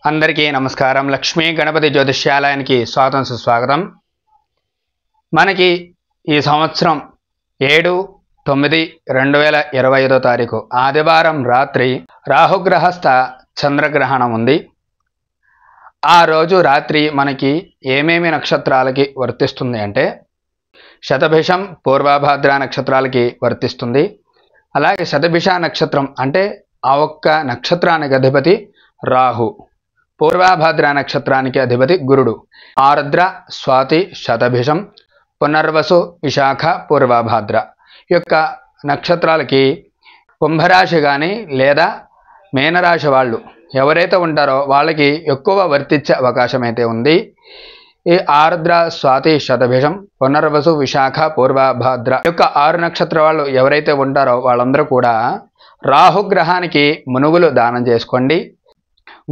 అందరికీ నమస్కారం. లక్ష్మీ గణపతి జ్యోతిష్యాలయానికి స్వాగతం సుస్వాగతం. మనకి ఈ సంవత్సరం 7/9/2025 తారీఖు ఆదివారం రాత్రి రాహుగ్రహస్థ చంద్రగ్రహణం ఉంది. ఆ రోజు రాత్రి మనకి ఏమేమి నక్షత్రాలకి వర్తిస్తుంది అంటే శతభిషం, పూర్వభాద్ర నక్షత్రాలకి వర్తిస్తుంది. అలాగే శతభిష నక్షత్రం అంటే ఆ ఒక్క నక్షత్రానికి అధిపతి రాహు, పూర్వభాద్ర నక్షత్రానికి అధిపతి గురుడు. ఆర్ద్ర, స్వాతి, శతభిషం, పునర్వసు, విశాఖ, పూర్వభాద్ర యొక్క నక్షత్రాలకి కుంభరాశి కానీ లేదా మీనరాశి వాళ్ళు ఎవరైతే ఉంటారో వాళ్ళకి ఎక్కువ వర్తించే అవకాశం అయితే ఉంది. ఈ ఆర్ద్ర, స్వాతి, శతభిషం, పునర్వసు, విశాఖ, పూర్వభాద్ర యొక్క 6 నక్షత్ర వాళ్ళు ఎవరైతే ఉంటారో వాళ్ళందరూ కూడా రాహుగ్రహానికి మునుగులు దానం చేసుకోండి.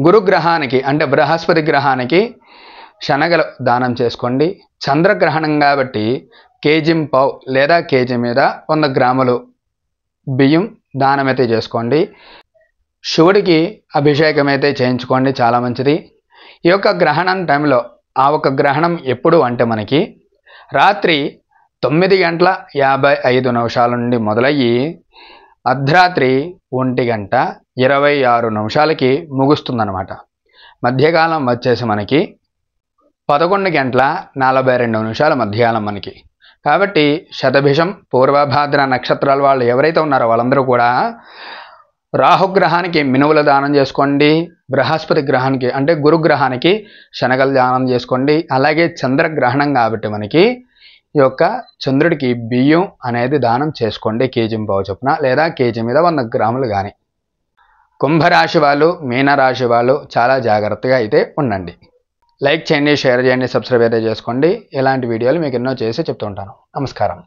గురుగ్రహానికి అంటే బృహస్పతి గ్రహానికి శనగలు దానం చేసుకోండి. చంద్రగ్రహణం కాబట్టి కేజీంపావు లేదా కేజీ మీద 100 గ్రాములు బియ్యం దానం అయితే చేసుకోండి. శివుడికి అభిషేకం అయితే చేయించుకోండి, చాలా మంచిది. ఈ యొక్క గ్రహణం టైంలో ఆ ఒక గ్రహణం ఎప్పుడు అంటే మనకి రాత్రి 9:55 నుండి మొదలయ్యి అర్ధరాత్రి 1:26 ముగుస్తుందన్నమాట. మధ్యకాలం వచ్చేసి మనకి 11:42 మధ్యకాలం మనకి. కాబట్టి శతభిషం, పూర్వభాద్ర నక్షత్రాల వాళ్ళు ఎవరైతే ఉన్నారో వాళ్ళందరూ కూడా రాహుగ్రహానికి మినువుల దానం చేసుకోండి. బృహస్పతి గ్రహానికి అంటే గురుగ్రహానికి శనగలు దానం చేసుకోండి. అలాగే చంద్రగ్రహణం కాబట్టి మనకి ఈ యొక్క చంద్రుడికి బియ్యం అనేది దానం చేసుకోండి, కేజీంపావు చొప్పున లేదా కేజీ మీద 100 గ్రాములు కానీ. కుంభరాశి వాళ్ళు, మీనరాశి వాళ్ళు చాలా జాగ్రత్తగా అయితే ఉండండి. లైక్ చేయండి, షేర్ చేయండి, సబ్స్క్రైబ్ అయితే చేసుకోండి. ఇలాంటి వీడియోలు మీకు ఎన్నో చేసి చెప్తూ ఉంటాను. నమస్కారం.